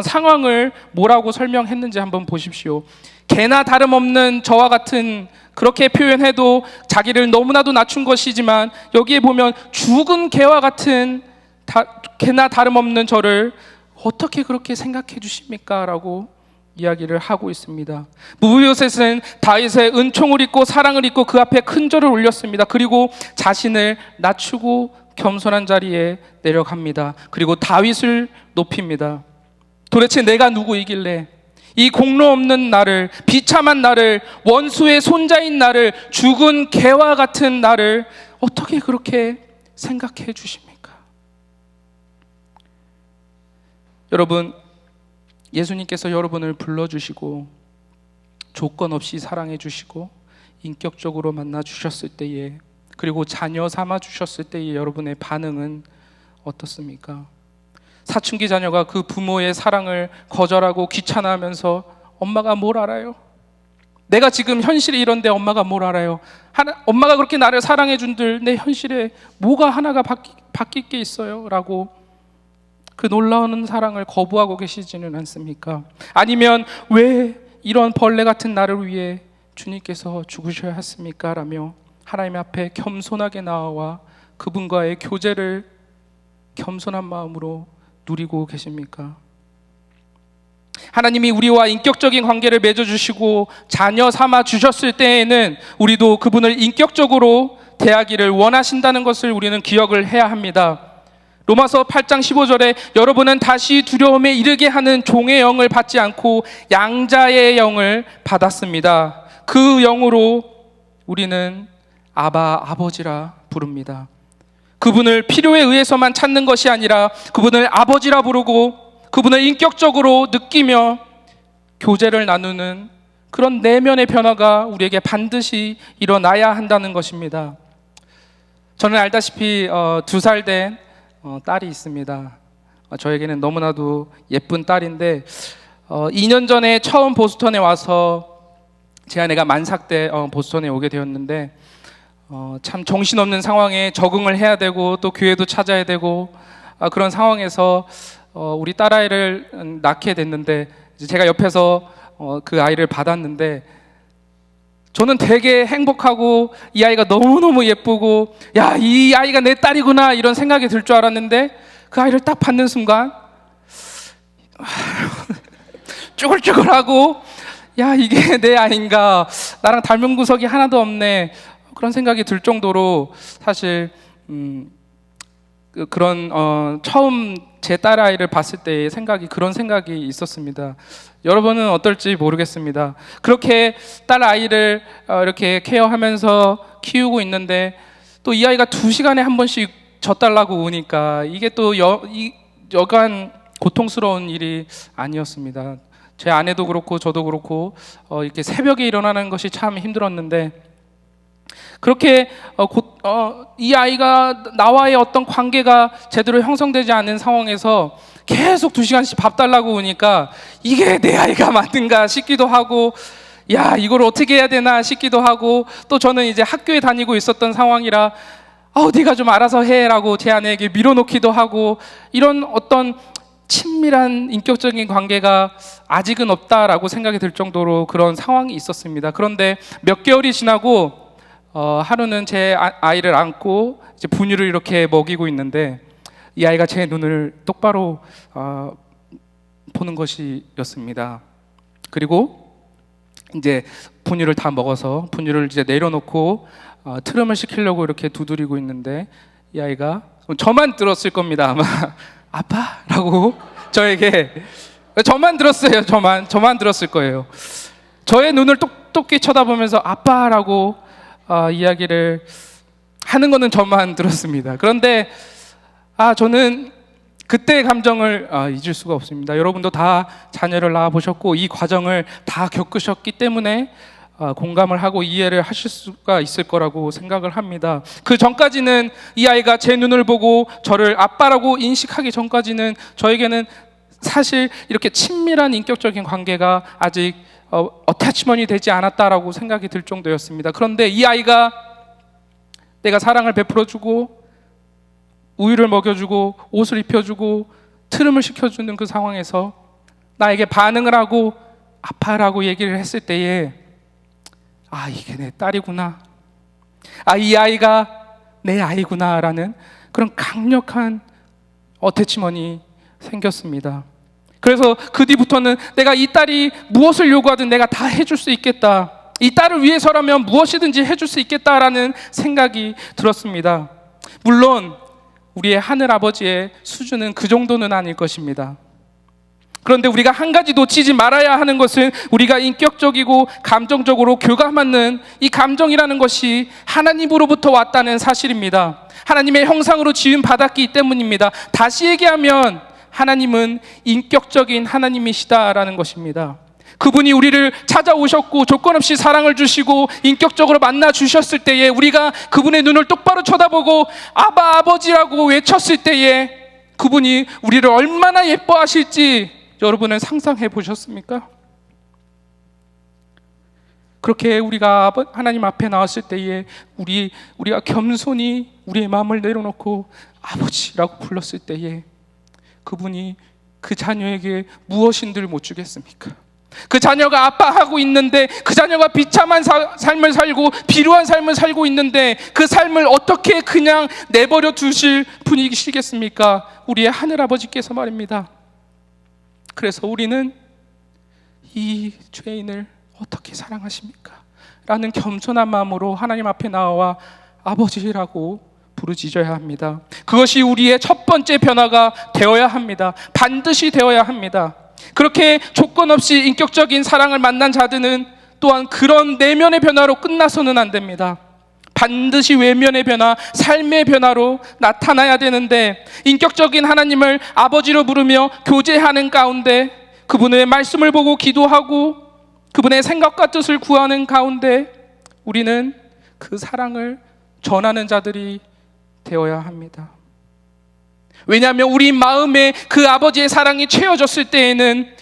상황을 뭐라고 설명했는지 한번 보십시오. 개나 다름없는 저와 같은, 그렇게 표현해도 자기를 너무나도 낮춘 것이지만 여기에 보면 죽은 개와 같은 개나 다름없는 저를 어떻게 그렇게 생각해 주십니까? 라고 이야기를 하고 있습니다. 무비보셋은 다윗의 은총을 입고 사랑을 입고 그 앞에 큰 절을 올렸습니다. 그리고 자신을 낮추고 겸손한 자리에 내려갑니다. 그리고 다윗을 높입니다. 도대체 내가 누구이길래 이 공로 없는 나를, 비참한 나를, 원수의 손자인 나를, 죽은 개와 같은 나를 어떻게 그렇게 생각해 주십니까? 여러분, 예수님께서 여러분을 불러주시고 조건 없이 사랑해 주시고 인격적으로 만나 주셨을 때에, 그리고 자녀 삼아 주셨을 때에 여러분의 반응은 어떻습니까? 사춘기 자녀가 그 부모의 사랑을 거절하고 귀찮아하면서 엄마가 뭘 알아요? 내가 지금 현실이 이런데 엄마가 뭘 알아요? 엄마가 그렇게 나를 사랑해 준들 내 현실에 뭐가 하나가 바뀔 게 있어요? 라고 그 놀라운 사랑을 거부하고 계시지는 않습니까? 아니면 왜 이런 벌레 같은 나를 위해 주님께서 죽으셔야 했습니까? 라며 하나님 앞에 겸손하게 나와 그분과의 교제를 겸손한 마음으로 누리고 계십니까? 하나님이 우리와 인격적인 관계를 맺어주시고 자녀 삼아 주셨을 때에는 우리도 그분을 인격적으로 대하기를 원하신다는 것을 우리는 기억을 해야 합니다. 로마서 8장 15절에 여러분은 다시 두려움에 이르게 하는 종의 영을 받지 않고 양자의 영을 받았습니다. 그 영으로 우리는 아바, 아버지라 부릅니다. 그분을 필요에 의해서만 찾는 것이 아니라 그분을 아버지라 부르고 그분을 인격적으로 느끼며 교제를 나누는 그런 내면의 변화가 우리에게 반드시 일어나야 한다는 것입니다. 저는 알다시피 2살 된 딸이 있습니다. 저에게는 너무나도 예쁜 딸인데 2년 전에 처음 보스턴에 와서 제 아내가 만삭 때 보스턴에 오게 되었는데 참 정신없는 상황에 적응을 해야 되고 또 교회도 찾아야 되고 그런 상황에서 우리 딸아이를 낳게 됐는데 제가 옆에서 그 아이를 받았는데 저는 되게 행복하고 이 아이가 너무너무 예쁘고 야, 이 아이가 내 딸이구나 이런 생각이 들 줄 알았는데 그 아이를 딱 받는 순간 쭈글쭈글하고 야, 이게 내 아이인가, 나랑 닮은 구석이 하나도 없네, 그런 생각이 들 정도로 사실 그런 처음 제 딸아이를 봤을 때의 생각이 그런 생각이 있었습니다. 여러분은 어떨지 모르겠습니다. 그렇게 딸아이를 이렇게 케어하면서 키우고 있는데 또 이 아이가 2시간에 한 번씩 젖달라고 우니까 이게 또 여간 고통스러운 일이 아니었습니다. 제 아내도 그렇고 저도 그렇고 이렇게 새벽에 일어나는 것이 참 힘들었는데 그렇게 이 아이가 나와의 어떤 관계가 제대로 형성되지 않은 상황에서 계속 2시간씩 밥 달라고 오니까 이게 내 아이가 맞는가 싶기도 하고 야 이걸 어떻게 해야 되나 싶기도 하고 또 저는 이제 학교에 다니고 있었던 상황이라 네가 좀 알아서 해라고 제 아내에게 밀어놓기도 하고 이런 어떤 친밀한 인격적인 관계가 아직은 없다라고 생각이 들 정도로 그런 상황이 있었습니다. 그런데 몇 개월이 지나고 하루는 제 아이를 안고 이제 분유를 이렇게 먹이고 있는데 이 아이가 제 눈을 똑바로 보는 것이었습니다. 그리고 이제 분유를 다 먹어서 분유를 이제 내려놓고 트름을 시키려고 이렇게 두드리고 있는데 이 아이가 저만 들었을 겁니다. 아마 아빠라고 저에게 저만 들었어요. 저만 들었을 거예요. 저의 눈을 똑똑히 쳐다보면서 아빠라고 이야기를 하는 거는 저만 들었습니다. 그런데 저는 그때의 감정을 잊을 수가 없습니다. 여러분도 다 자녀를 낳아보셨고 이 과정을 다 겪으셨기 때문에 공감을 하고 이해를 하실 수가 있을 거라고 생각을 합니다. 그 전까지는 이 아이가 제 눈을 보고 저를 아빠라고 인식하기 전까지는 저에게는 사실 이렇게 친밀한 인격적인 관계가 아직 어태치먼이 되지 않았다라고 생각이 들 정도였습니다. 그런데 이 아이가 내가 사랑을 베풀어주고 우유를 먹여주고 옷을 입혀주고 트름을 시켜주는 그 상황에서 나에게 반응을 하고 아빠라고 얘기를 했을 때에 이게 내 딸이구나, 이 아이가 내 아이구나 라는 그런 강력한 어태치먼이 생겼습니다. 그래서 그 뒤부터는 내가 이 딸이 무엇을 요구하든 내가 다 해줄 수 있겠다, 이 딸을 위해서라면 무엇이든지 해줄 수 있겠다라는 생각이 들었습니다. 물론 우리의 하늘아버지의 수준은 그 정도는 아닐 것입니다. 그런데 우리가 한 가지 놓치지 말아야 하는 것은 우리가 인격적이고 감정적으로 교감하는 이 감정이라는 것이 하나님으로부터 왔다는 사실입니다. 하나님의 형상으로 지음 받았기 때문입니다. 다시 얘기하면 하나님은 인격적인 하나님이시다라는 것입니다. 그분이 우리를 찾아오셨고 조건 없이 사랑을 주시고 인격적으로 만나 주셨을 때에 우리가 그분의 눈을 똑바로 쳐다보고 아바 아버지라고 외쳤을 때에 그분이 우리를 얼마나 예뻐하실지 여러분은 상상해 보셨습니까? 그렇게 우리가 하나님 앞에 나왔을 때에 우리가 겸손히 우리의 마음을 내려놓고 아버지라고 불렀을 때에 그분이 그 자녀에게 무엇인들 못 주겠습니까? 그 자녀가 아파하고 있는데 그 자녀가 비참한 삶을 살고 비루한 삶을 살고 있는데 그 삶을 어떻게 그냥 내버려 두실 분이시겠습니까? 우리의 하늘아버지께서 말입니다. 그래서 우리는 이 죄인을 어떻게 사랑하십니까? 라는 겸손한 마음으로 하나님 앞에 나와 아버지라고 부르짖어야 합니다. 그것이 우리의 첫 번째 변화가 되어야 합니다. 반드시 되어야 합니다. 그렇게 조건 없이 인격적인 사랑을 만난 자들은 또한 그런 내면의 변화로 끝나서는 안 됩니다. 반드시 외면의 변화, 삶의 변화로 나타나야 되는데 인격적인 하나님을 아버지로 부르며 교제하는 가운데 그분의 말씀을 보고 기도하고 그분의 생각과 뜻을 구하는 가운데 우리는 그 사랑을 전하는 자들이 되어야 합니다. 왜냐하면 우리 마음에 그 아버지의 사랑이 채워졌을 때에는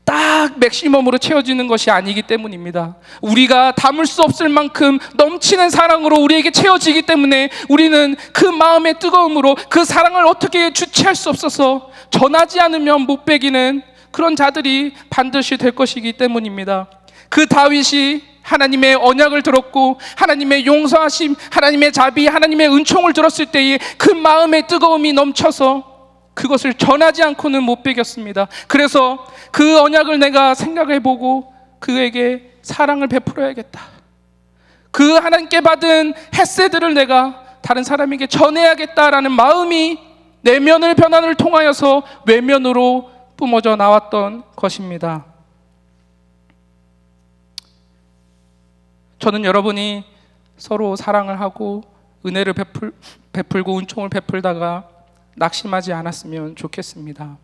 딱 맥시멈으로 채워지는 것이 아니기 때문입니다. 우리가 담을 수 없을 만큼 넘치는 사랑으로 우리에게 채워지기 때문에 우리는 그 마음의 뜨거움으로 그 사랑을 어떻게 주체할 수 없어서 전하지 않으면 못 배기는 그런 자들이 반드시 될 것이기 때문입니다. 그 다윗이 하나님의 언약을 들었고 하나님의 용서하심, 하나님의 자비, 하나님의 은총을 들었을 때에 그 마음의 뜨거움이 넘쳐서 그것을 전하지 않고는 못 배겼습니다. 그래서 그 언약을 내가 생각해보고 그에게 사랑을 베풀어야겠다. 그 하나님께 받은 헤세드를 내가 다른 사람에게 전해야겠다라는 마음이 내면의 변화를 통하여서 외면으로 뿜어져 나왔던 것입니다. 저는 여러분이 서로 사랑을 하고 은혜를 베풀고 은총을 베풀다가 낙심하지 않았으면 좋겠습니다.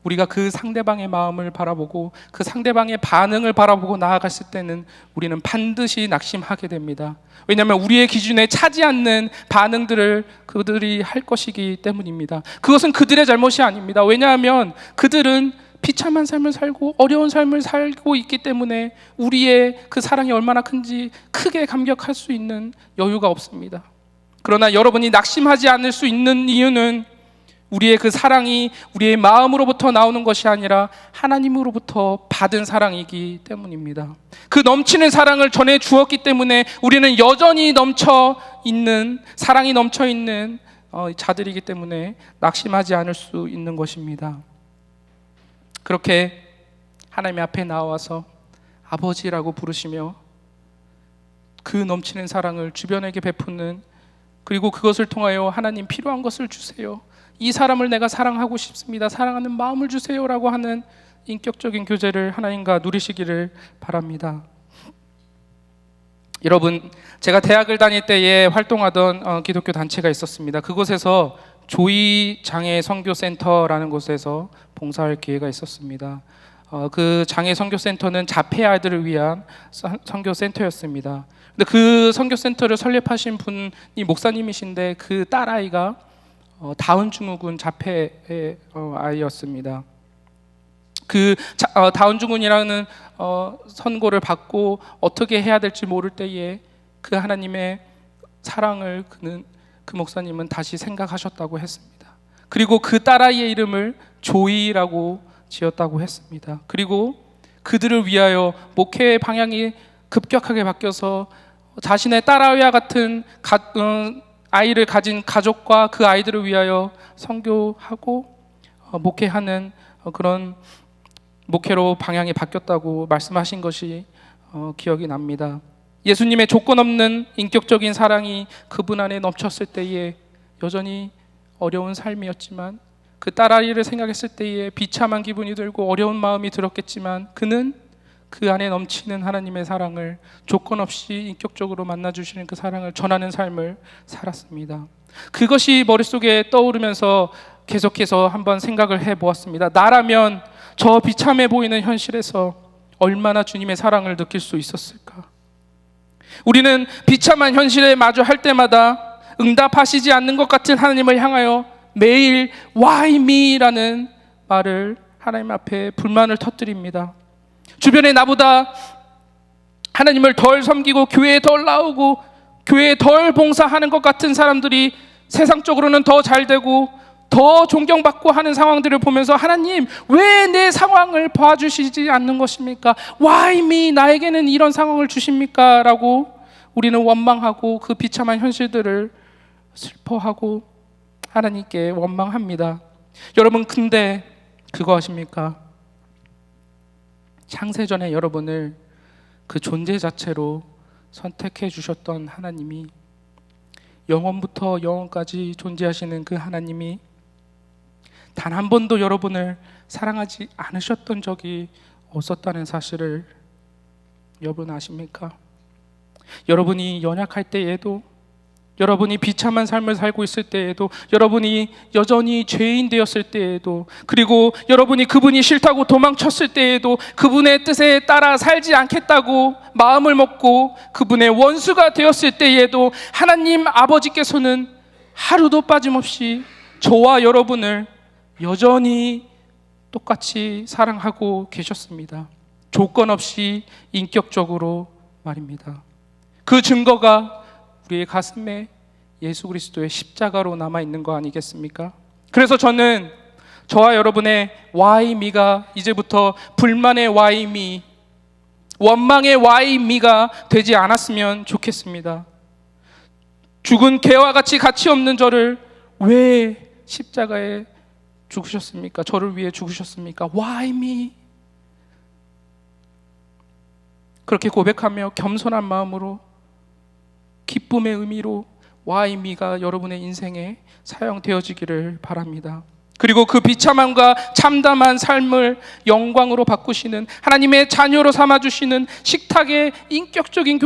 우리가 그 상대방의 마음을 바라보고 그 상대방의 반응을 바라보고 나아갔을 때는 우리는 반드시 낙심하게 됩니다. 왜냐하면 우리의 기준에 차지 않는 반응들을 그들이 할 것이기 때문입니다. 그것은 그들의 잘못이 아닙니다. 왜냐하면 그들은 비참한 삶을 살고 어려운 삶을 살고 있기 때문에 우리의 그 사랑이 얼마나 큰지 크게 감격할 수 있는 여유가 없습니다. 그러나 여러분이 낙심하지 않을 수 있는 이유는 우리의 그 사랑이 우리의 마음으로부터 나오는 것이 아니라 하나님으로부터 받은 사랑이기 때문입니다. 그 넘치는 사랑을 전해 주었기 때문에 우리는 여전히 넘쳐 있는, 사랑이 넘쳐 있는 자들이기 때문에 낙심하지 않을 수 있는 것입니다. 그렇게 하나님 앞에 나와서 아버지라고 부르시며 그 넘치는 사랑을 주변에게 베푸는, 그리고 그것을 통하여 하나님 필요한 것을 주세요, 이 사람을 내가 사랑하고 싶습니다, 사랑하는 마음을 주세요라고 하는 인격적인 교제를 하나님과 누리시기를 바랍니다. 여러분, 제가 대학을 다닐 때에 활동하던 기독교 단체가 있었습니다. 그곳에서 조이 장애 선교센터라는 곳에서 봉사할 기회가 있었습니다. 그 장애 선교센터는 자폐 아이들을 위한 선교센터였습니다. 근데 그 선교센터를 설립하신 분이 목사님이신데 그 딸아이가 다운 증후군 자폐의 아이였습니다. 그 다운 증후군이라는 선고를 받고 어떻게 해야 될지 모를 때에 그 하나님의 사랑을 그 목사님은 다시 생각하셨다고 했습니다. 그리고 그 딸아이의 이름을 조이라고 지었다고 했습니다. 그리고 그들을 위하여 목회의 방향이 급격하게 바뀌어서 자신의 딸아이와 같은 아이를 가진 가족과 그 아이들을 위하여 선교하고 목회하는 그런 목회로 방향이 바뀌었다고 말씀하신 것이 기억이 납니다. 예수님의 조건 없는 인격적인 사랑이 그분 안에 넘쳤을 때에 여전히 어려운 삶이었지만, 그 딸아이를 생각했을 때에 비참한 기분이 들고 어려운 마음이 들었겠지만, 그는 그 안에 넘치는 하나님의 사랑을 조건 없이 인격적으로 만나주시는 그 사랑을 전하는 삶을 살았습니다. 그것이 머릿속에 떠오르면서 계속해서 한번 생각을 해보았습니다. 나라면 저 비참해 보이는 현실에서 얼마나 주님의 사랑을 느낄 수 있었을까? 우리는 비참한 현실에 마주할 때마다 응답하시지 않는 것 같은 하나님을 향하여 매일 Why me?라는 말을 하나님 앞에 불만을 터뜨립니다. 주변에 나보다 하나님을 덜 섬기고 교회에 덜 나오고 교회에 덜 봉사하는 것 같은 사람들이 세상적으로는 더 잘되고 더 존경받고 하는 상황들을 보면서 하나님 왜 내 상황을 봐주시지 않는 것입니까? Why me? 나에게는 이런 상황을 주십니까? 라고 우리는 원망하고 그 비참한 현실들을 슬퍼하고 하나님께 원망합니다. 여러분, 근데 그거 아십니까? 창세전에 여러분을 그 존재 자체로 선택해 주셨던 하나님이, 영원부터 영원까지 존재하시는 그 하나님이 단 한 번도 여러분을 사랑하지 않으셨던 적이 없었다는 사실을 여러분 아십니까? 여러분이 연약할 때에도, 여러분이 비참한 삶을 살고 있을 때에도, 여러분이 여전히 죄인 되었을 때에도, 그리고 여러분이 그분이 싫다고 도망쳤을 때에도, 그분의 뜻에 따라 살지 않겠다고 마음을 먹고 그분의 원수가 되었을 때에도 하나님 아버지께서는 하루도 빠짐없이 저와 여러분을 여전히 똑같이 사랑하고 계셨습니다. 조건 없이 인격적으로 말입니다. 그 증거가 우리의 가슴에 예수 그리스도의 십자가로 남아있는 거 아니겠습니까? 그래서 저는 저와 여러분의 Why me가 이제부터 불만의 Why me, 원망의 Why me가 되지 않았으면 좋겠습니다. 죽은 개와 같이 가치 없는 저를 왜 십자가에 죽으셨습니까? 저를 위해 죽으셨습니까? Why me? 그렇게 고백하며 겸손한 마음으로 기쁨의 의미로 와이미가 여러분의 인생에 사용되어지기를 바랍니다. 그리고 그 비참함과 참담한 삶을 영광으로 바꾸시는, 하나님의 자녀로 삼아주시는 식탁의 인격적인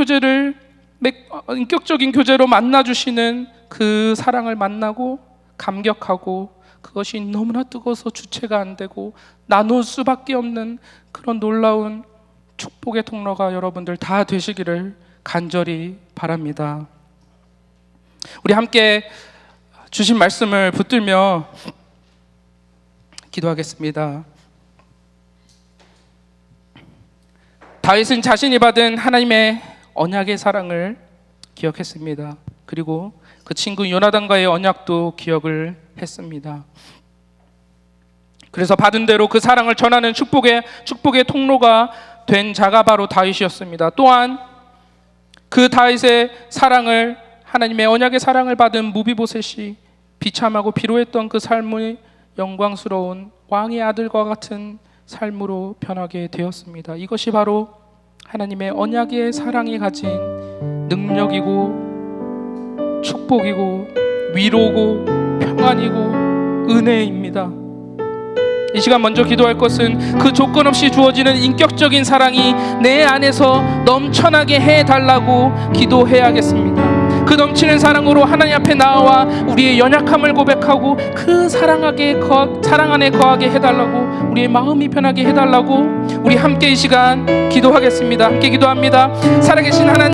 교제로 만나주시는 그 사랑을 만나고 감격하고, 그것이 너무나 뜨거워서 주체가 안 되고 나눌 수밖에 없는 그런 놀라운 축복의 통로가 여러분들 다 되시기를 간절히 바랍니다. 우리 함께 주신 말씀을 붙들며 기도하겠습니다. 다윗은 자신이 받은 하나님의 언약의 사랑을 기억했습니다. 그리고 그 친구 요나단과의 언약도 기억을 했습니다. 그래서 받은 대로 그 사랑을 전하는 축복의 통로가 된 자가 바로 다윗이었습니다. 또한 그 다윗의 사랑을, 하나님의 언약의 사랑을 받은 무비보셋이 비참하고 비로했던 그 삶의 영광스러운 왕의 아들과 같은 삶으로 변하게 되었습니다. 이것이 바로 하나님의 언약의 사랑이 가진 능력이고 축복이고 위로고 평안이고 은혜입니다. 이 시간 먼저 기도할 것은 그 조건 없이 주어지는 인격적인 사랑이 내 안에서 넘쳐나게 해달라고 기도해야겠습니다. 그 넘치는 사랑으로 하나님 앞에 나와 우리의 연약함을 고백하고 그 사랑 안에 거하게 해달라고, 우리의 마음이 편하게 해달라고 우리 함께 이 시간 기도하겠습니다. 함께 기도합니다. 살아계신 하나님,